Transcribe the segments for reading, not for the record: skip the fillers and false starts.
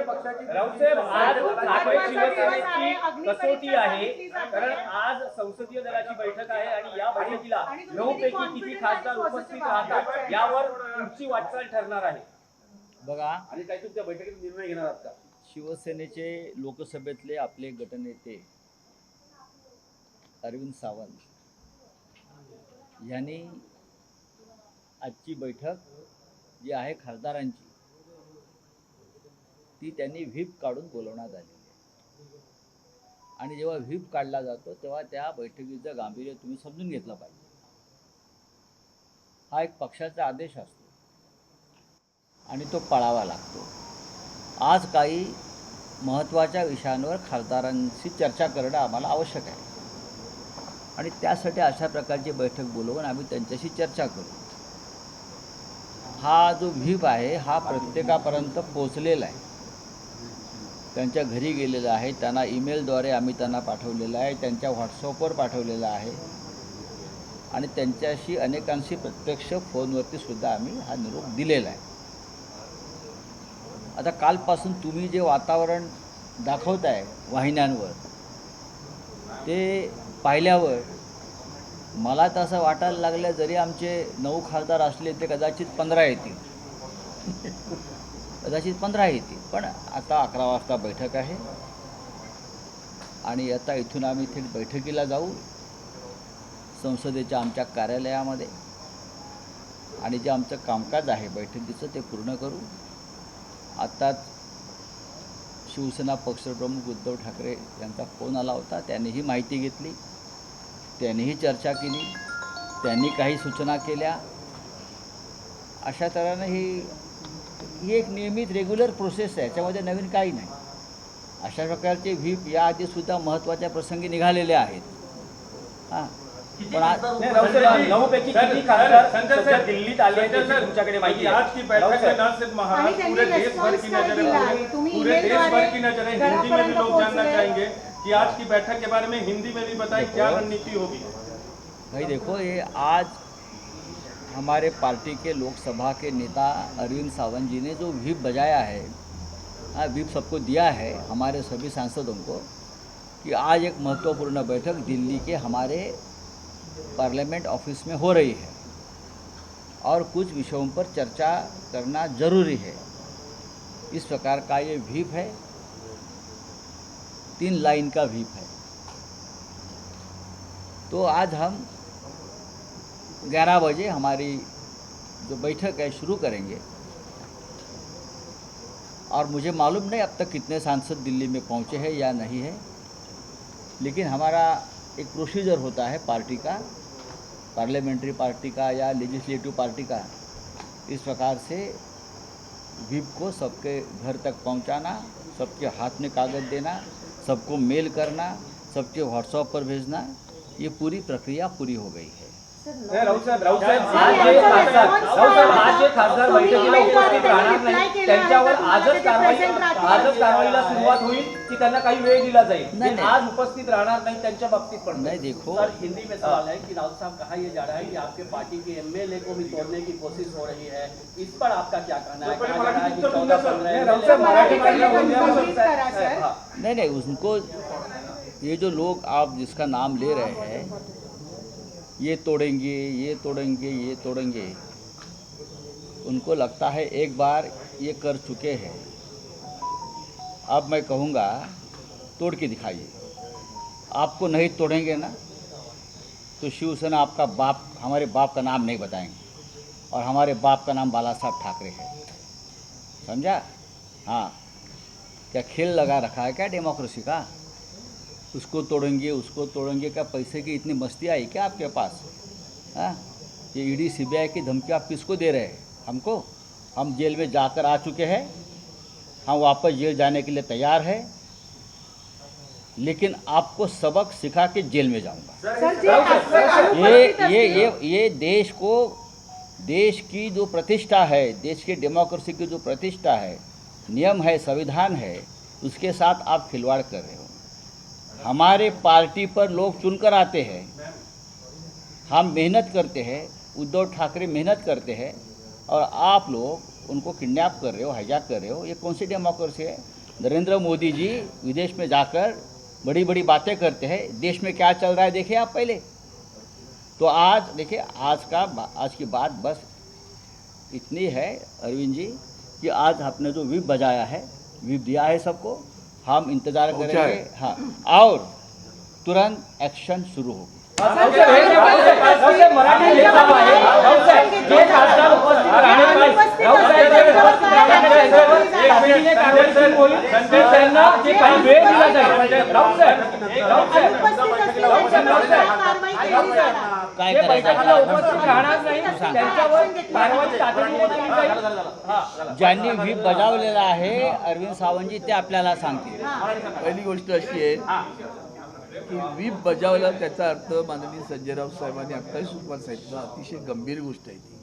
राऊतसाहेब, आज शिवसेनेची कसोटी आहे, कारण आज संसदीय दलाची बैठक आहे आणि या बैठकीला 9 पैकी किती खासदार उपस्थित राहतात यावर पुढची वाटचाल ठरणार आहे. बघा, आणि काही तुमच्या बैठकीत निर्णय घेणार आहात का? शिवसेनेचे लोकसभेतले आपले गटनेते अरविंद सावंत यांनी आजची बैठक जी आहे खासदारांची ती त्यांनी व्हीप काढून बोलवण्यात आली आहे. आणि जेव्हा व्हीप काढला जातो तेव्हा त्या बैठकीचं गांभीर्य तुम्ही समजून घेतलं पाहिजे. हा एक पक्षाचा आदेश असतो आणि तो पाळावा लागतो. आज काही महत्त्वाच्या विषयांवर खासदारांशी चर्चा करणं आम्हाला आवश्यक आहे आणि त्यासाठी अशा प्रकारची बैठक बोलवून आम्ही त्यांच्याशी चर्चा करू. हा जो व्हीप आहे हा प्रत्येकापर्यंत पोचलेला आहे, त्यांच्या घरी गेलेला आहे, त्यांना ईमेलद्वारे आम्ही त्यांना पाठवलेला आहे, त्यांच्या व्हॉट्सअपवर पाठवलेला आहे आणि त्यांच्याशी अनेकांशी प्रत्यक्ष फोनवरती सुद्धा आम्ही हा निरोप दिलेला आहे. आता कालपासून तुम्ही जे वातावरण दाखवताय वाहिन्यांवर ते पाहिल्यावर मला तर असं वाटायला लागलं जरी आमचे 9 खासदार असले ते कदाचित 15 येतील कदाचित 15 येतील. पण आता 11 वाजता बैठक आहे आणि आता इथून आम्ही थेट बैठकीला जाऊ संसदेच्या आमच्या कार्यालयामध्ये आणि जे आमचं कामकाज आहे बैठकीचं ते पूर्ण करू. आत्ताच शिवसेना पक्षप्रमुख उद्धव ठाकरे यांचा फोन आला होता, त्यांनीही माहिती घेतली, त्यांनीही चर्चा केली, त्यांनी काही सूचना केल्या. अशा तऱ्हेनं ही एक नियमित रेग्युलर प्रोसेस आहे, याच्यामध्ये नवीन काही नाही. अशा प्रकारचे व्हीप याआधीसुद्धा महत्त्वाच्या प्रसंगी निघालेले आहेत. हां, पण आज 9 पैकी किती खासदार दिल्लीत आले आहेत तुमच्याकडे माहिती आहे? आज की बैठक में न सिर्फ महाराष्ट्र पूरे देश भर की नजर है, पूरे देश भर की नजर है. हिंदी में भी लोग जानना चाहेंगे कि आज की बैठक के बारे में हिंदी में भी बताएं क्या रणनीति होगी. भाई देखो, ये आज हमारे पार्टी के लोकसभा के नेता अरविंद सावंत जी ने जो व्हीप बजाया है, हाँ व्हीप सबको दिया है हमारे सभी सांसदों को कि आज एक महत्वपूर्ण बैठक दिल्ली के हमारे पार्लियामेंट ऑफिस में हो रही है और कुछ विषयों पर चर्चा करना जरूरी है. इस प्रकार का ये व्हीप है, 3 लाइन का व्हीप है. तो आज हम 11 बजे हमारी जो बैठक है शुरू करेंगे और मुझे मालूम नहीं अब तक कितने सांसद दिल्ली में पहुंचे हैं या नहीं है, लेकिन हमारा एक प्रोसीजर होता है पार्टी का, पार्लियामेंट्री पार्टी का या लेजिस्लेटिव पार्टी का. इस प्रकार से व्हीप को सबके घर तक पहुंचाना, सबके हाथ में कागज़ देना, सबको मेल करना, सबके व्हाट्सएप पर भेजना, ये पूरी प्रक्रिया पूरी हो गई है. राऊतसाहेब, आज जे खासदार बैठकीला उपस्थित राहणार नाही त्यांच्यावर आजच कारवाईला सुरुवात होईल की त्यांना काही वेळ दिला जाईल? नाही. आज उपस्थित राहणार नाही त्यांच्या बाबतीत पण नहीं देखो, सर, हिंदी में सवाल है कि राउत साहब कहा यह जा रहा है कि आपके पार्टी के एमएलए को भी तोड़ने की कोशिश हो रही है, इस पर आपका क्या कहना है? कहा जा रहा है कि 14-15 नहीं उनको ये जो लोग आप जिसका नाम ले रहे हैं ये तोड़ेंगे ये तोड़ेंगे ये तोड़ेंगे, उनको लगता है एक बार ये कर चुके हैं. अब मैं कहूँगा तोड़ के दिखाइए. आपको नहीं तोड़ेंगे ना तो शिवसेना आपका बाप, हमारे बाप का नाम नहीं बताएंगे और हमारे बाप का नाम बाला साहब ठाकरे है. समझा? हाँ, क्या खेल लगा रखा है क्या डेमोक्रेसी का? उसको तोड़ेंगे उसको तोड़ेंगे, क्या पैसे की इतनी मस्ती आई क्या आपके पास? हाँ, ये ईडी सीबीआई की धमकी आप किसको दे रहे हैं? हमको. हम जेल में जाकर आ चुके हैं, हम वापस जेल जाने के लिए तैयार है, लेकिन आपको सबक सिखा के जेल में जाऊंगा. ये देश को, देश की जो प्रतिष्ठा है, देश की डेमोक्रेसी की जो प्रतिष्ठा है, नियम है, संविधान है, उसके साथ आप खिलवाड़ कर रहे हो. हमारे पार्टी पर लोग चुनकर आते हैं, हम मेहनत करते हैं, उद्धव ठाकरे मेहनत करते हैं और आप लोग उनको किडनैप कर रहे हो, हाईजैक कर रहे हो. ये कौन सी डेमोक्रेसी है? नरेंद्र मोदी जी विदेश में जाकर बड़ी बड़ी बातें करते हैं, देश में क्या चल रहा है देखिए आप पहले। तो आज देखिए आज की बात बस इतनी है अरविंद जी कि आज आपने जो व्हिप बजाया है, व्हिप दिया है सबको, हम इंतजार करेंगे हाँ, और तुरंत एक्शन शुरू होगी। काय ज्यांनी व्हीप बजावलेला आहे अरविंद सावंतजी ते आपल्याला सांगतील। पहिली गोष्ट अशी आहे की व्हीप बजावला त्याचा अर्थ माननीय संजयराव साहेबांनी आत्ताही सुरुवात सांगितलं, अतिशय गंभीर गोष्ट आहे ती।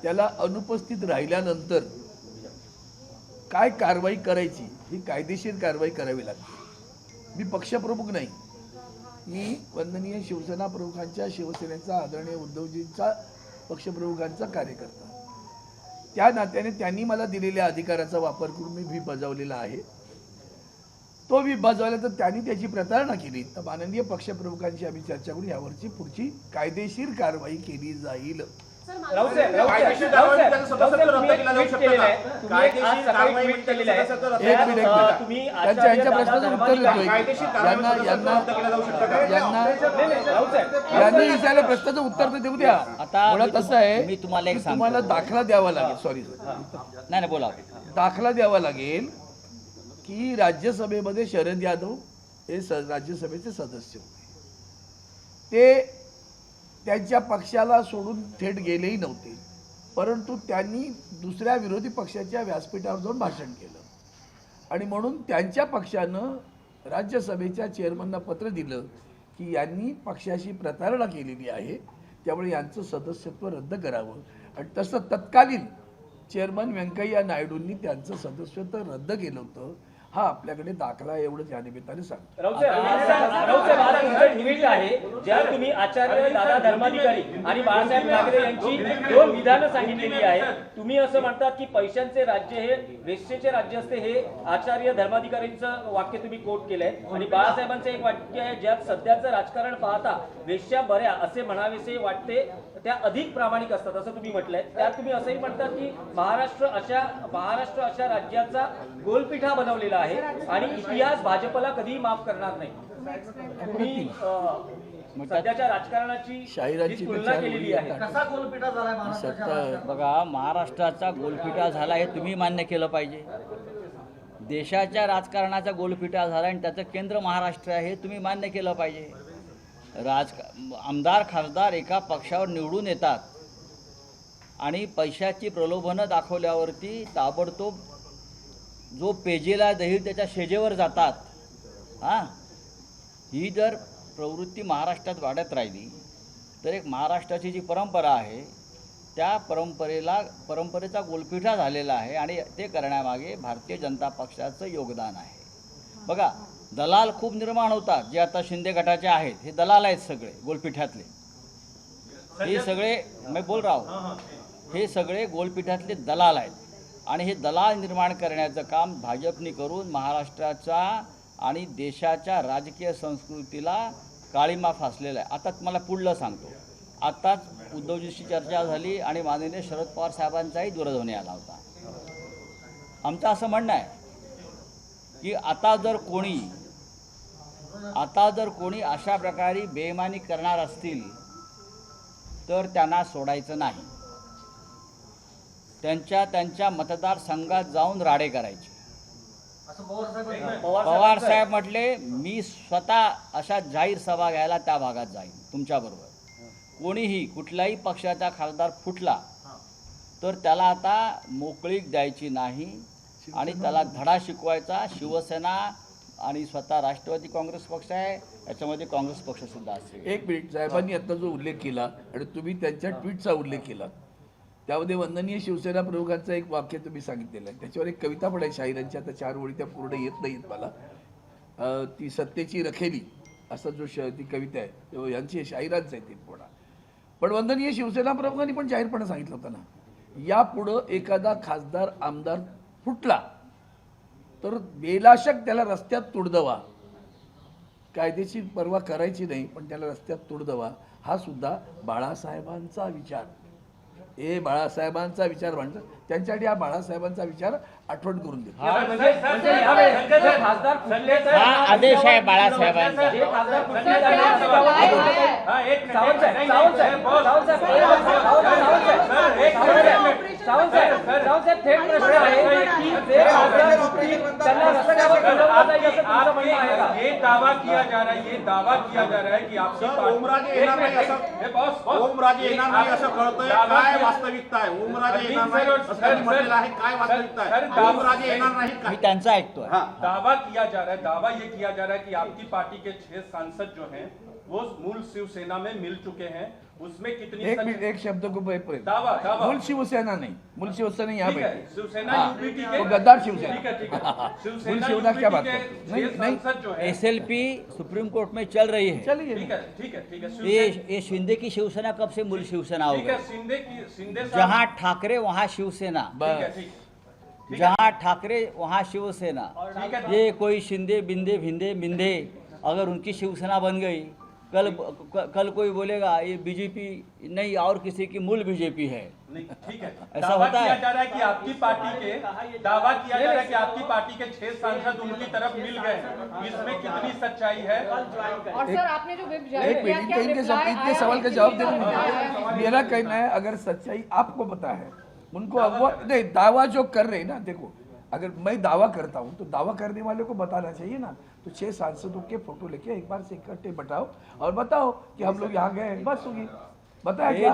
त्याला अनुपस्थित राहिल्यानंतर काय कारवाई करायची, ही कायदेशीर कारवाई करावी लागते। मी पक्षप्रमुख नाही, मी वंदनीय शिवसेना प्रमुखांच्या, शिवसेनेचा आदरणीय उद्धवजींचा पक्षप्रमुखांचा कार्यकर्ता, त्या नात्याने त्यांनी मला दिलेल्या अधिकाराचा वापर करून मी व्हीप बजावलेला आहे। तो व्हीप बजावला तर त्यांनी त्याची प्रतारणा केली तर माननीय पक्षप्रमुखांशी आम्ही चर्चा करून यावरची पुढची कायदेशीर कारवाई केली जाईल। त्यांच्या प्रश्नाचं उत्तर देतोय, यांनी विचारल्या प्रश्नाचं उत्तर तर देऊ द्या। मुळात असं आहे, मी तुम्हाला दाखला द्यावा लागेल, सॉरी नाही बोला, दाखला द्यावा लागेल की राज्यसभेमध्ये शरद यादव हे राज्यसभेचे सदस्य होते, ते त्यांच्या पक्षाला सोडून थेट गेलेही नव्हते, परंतु त्यांनी दुसऱ्या विरोधी पक्षाच्या व्यासपीठावर जाऊन भाषण केलं आणि म्हणून त्यांच्या पक्षानं राज्यसभेच्या चेअरमनना पत्र दिलं की यांनी पक्षाशी प्रतारणा केलेली आहे, त्यामुळे यांचं सदस्यत्व रद्द करावं। आणि तसं तत्कालीन चेअरमन व्यंकय्या नायडूंनी त्यांचं सदस्यत्व रद्द केलं होतं। हा आपल्याकडे दाखला, एवढंच या निमित्ताने सांगतो। ज्या तुम्ही आचार्य दादा धर्माधिकारी आणि बाळासाहेब ठाकरे यांची दोन विधानं सांगितलेली आहे, तुम्ही असं म्हणतात की पैशांचे राज्य हे वेश्येचे राज्य असते, हे आचार्य धर्माधिकारींचं वाक्य तुम्ही कोट केलंय, आणि बाळासाहेबांचं एक वाक्य आहे, ज्यात सध्याचं राजकारण पाहता वेश्या बऱ्या असे म्हणावेसे वाटते त्या अधिक प्रामाणिक असतात असं तुम्ही म्हटलंय। त्यात तुम्ही असंही म्हणतात की महाराष्ट्र अशा राज्याचा गोलपिठा बनवलेला आहे आणि इतिहास भाजपला कधीही माफ करणार नाही। तुम्ही सध्याच्या राजकारणाची शाहिरांची तुलना केलेली आहे, कसा गोलपिठा झालाय महाराष्ट्राच्या? बघा, महाराष्ट्राचा गोलपिठा झाला हे तुम्ही मान्य केलं पाहिजे। देशाच्या राजकारणाचा गोलपिठा झाला आणि त्याचं केंद्र महाराष्ट्र आहे हे तुम्ही मान्य केलं पाहिजे। आमदार खासदार एका पक्षावर निवडून येतात आणि पैशाची प्रलोभनं दाखवल्यावरती ताबडतोब जो पेजेला दही त्याच्या शेजेवर जातात। हां, ही जर प्रवृत्ती महाराष्ट्रात वाढत राहिली तर एक महाराष्ट्राची जी परंपरा आहे त्या परंपरेचा गोलपिठा झालेला आहे आणि ते करण्यामागे भारतीय जनता पक्षाचं योगदान आहे। बघा, दलाल खूप निर्माण होतात, जे आता शिंदे गटाचे आहेत हे दलाल आहेत सगळे गोलपिठातले, हे सगळे मी बोल रहा हूं, हे सगळे गोलपिठातले दलाल आहेत आणि हे दलाल निर्माण करण्याचं काम भाजपने करून महाराष्ट्राचा आणि देशाच्या राजकीय संस्कृतीला काळीमा फासलेला आहे। आता तुम्हाला पुढलं सांगतो, आताच उद्धवजींशी चर्चा झाली आणि माननीय शरद पवार साहेबांचाही दूरध्वनी आला होता। आमचं असं म्हणणं आहे की आता जर कोणी अशा प्रकारे बेईमानी करणार असतील तर त्यांना सोडायचं नाही, त्यांच्या मतदारसंघात जाऊन राडे करायचे। पवार साहेब म्हटले, मी स्वतः अशा जाहीर सभा घ्यायला त्या भागात जाईन तुमच्याबरोबर। कोणीही कुठल्याही पक्षाचा खासदार फुटला तर त्याला आता मोकळीक द्यायची नाही आणि त्याला धडा शिकवायचा। शिवसेना आणि स्वतः राष्ट्रवादी काँग्रेस पक्ष आहे, याच्यामध्ये काँग्रेस पक्षसुद्धा असेल। एक मिनिट, साहेबांनी आता जो उल्लेख केला आणि तुम्ही त्यांच्या ट्विटचा उल्लेख केला, त्यामध्ये वंदनीय शिवसेना प्रमुखांचं एक वाक्य तुम्ही सांगितलेलं आहे, त्याच्यावर एक कविता पण आहे शाहिरांची, आता 4 ओळी त्या पूर्ण येत नाहीत मला, ती सत्तेची रखेली असं ती कविता आहे, यांची शाहिरांचं आहे ते पूर्ण। पण वंदनीय शिवसेना प्रमुखांनी पण जाहीरपणे सांगितलं होतं ना, यापुढं एखादा खासदार आमदार फुटला तर बेलाशक त्याला रस्त्यात तुडदवा, कायदेशीर पर्वा करायची नाही पण त्याला रस्त्यात तुडदवा, हा सुद्धा बाळासाहेबांचा विचार. हे बाळासाहेबांचा विचार म्हणतात, त्यांच्यासाठी हा बाळासाहेबांचा विचार आठवण करून देतो. म्हणजे यावेळेस जे खासदार फुटलेच आहेत, हा आदेश आहे बाळासाहेबांचा. जे खासदार फुटलेच आहेत, सावंत साहेब, थेट प्रश्न आहे की जे खासदार फुटतील त्यांना रस्त्यावर घालवलं जाईल असं तुमचं म्हणणं आहे का? ये दावा किया जा रहा है, ये दावा किया जा रहा है की आपकी ओमराजे येणार नाही असं ओमराजे येणार नाही असं कळतंय. काय वास्तविकता आहे? ओमराजे येणार नाही असं त्यांनी म्हटलेलं आहे. काय वास्तविकता आहे? ओमराजे येणार नाही मी काय? त्यांचं ऐकतोय. दावा किया जा रहा है, दावा ये किया जा रहा है कि आपकी पार्टी के 6 सांसद जो हैं वो मूल शिवसेना में मिल चुके हैं. उसमें कितनी एक मिनिट, एक शब्द को दावा मूल शिवसेना नहीं, मूल शिवसेना यहाँ ठीक है, बैठे. शिवसेना हाँ, यूपीटी वो के गद्दार शिवसेना. ठीक है, ठीक है. मूल शिवसेना शिवसेना क्या बात यूपीटी करते के हैं? नहीं 6 नहीं, सांसद जो है, एसएलपी सुप्रीम कोर्ट में चल रही है. चलिए. ठीक है, ठीक है, ठीक है. ये शिंदे की शिवसेना कब से मूल शिवसेना हो ठीक है, गई? शिंदे साहब- जहां ठाकरे वहां शिवसेना, ठीक है, बस. ठीक. जहां ठाकरे वहां शिवसेना. ठीक है, ये कोई शिंदे बिंदे भिंदे मिंदे अगर उनकी शिवसेना बन गई, कल कोई बोलेगा ये बीजेपी नहीं और किसी की मूल बीजेपी है. नहीं, ठीक है. ऐसा दावा होता किया है. जा रहा है कि आपकी पार्टी के दावा किया जा रहा है कि आपकी पार्टी के 6 सांसद उनकी तरफ मिल गए. इसमें कितनी सच्चाई है? और सर आपने जो विप जारी एक किया, मिनट, क्या इनके रिप्लाई इनके आया सवाल है का कि जवाब नहीं देना आया है? मुझे. मेरा कहना है अगर सच्चाई आपको पता है, उनको अगवा नहीं, दावा जो कर रहे हैं ना, देखो अगर मैं दावा करता हूँ तो दावा करने वाले को बताना चाहिए ना. तो 6 सांसदों के फोटो लेके एक बार से इकट्ठे बैठाओ और बताओ कि हम लोग यहाँ गए, बस होगी. बताया क्या?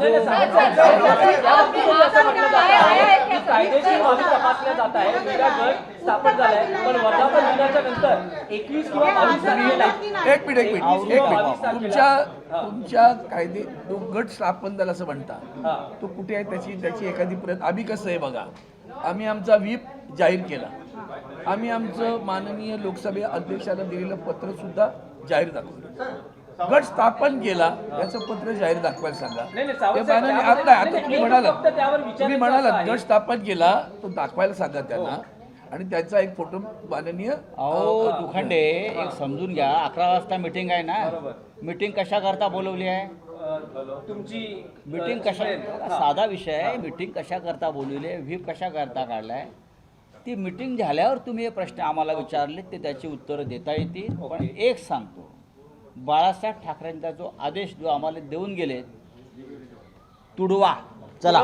कायदेशीर बाबी तपासल्या जात आहे. वेगळा गट स्थापन झालाय, पण वर्धापन दिनाच्या नंतर 21 किंवा 22 तारखेला एक मिनिट तुमच्या कायदे तो गट स्थापन झाला असं म्हणता, तो कुठे आहे त्याची एखादी प्रत. आम्ही कसं आहे बघा, आम्ही आमचा व्हीप जाहीर केला, आम्ही आमचं माननीय लोकसभा अध्यक्षाला दिलेलं पत्र सुद्धा जाहीर दाखवलं. गट स्थापन केला याचं पत्र जाहीर दाखवायला सांगा. नाही, नाही, सावंत ते साहेब, माननीय त्यामध्ये- आता नाही, तुम्ही नाही, म्हणालात फक्त त्यावर विचारायचं तुम्ही म्हणालात आहे. गट स्थापन केला तो दाखवायला सांगा त्यांना आणि त्याचा एक फोटो माननीय अहो दुखंडे, एक समजून घ्या, 11 वाजता मीटिंग आहे ना. मीटिंग कशा करता बोलवली आहे? तुमची मीटिंग कशा, साधा विषय आहे. मीटिंग कशा करता बोलवली आहे, व्हीप कशा करता काढलाय? ती मीटिंग झाल्यावर तुम्ही हे प्रश्न आम्हाला विचारले ते त्याची उत्तरं देता येतील. पण एक सांगतो, बाळासाहेब ठाकरेंचा जो आदेश जो आम्हाला देऊन गेले, तुडवा चला.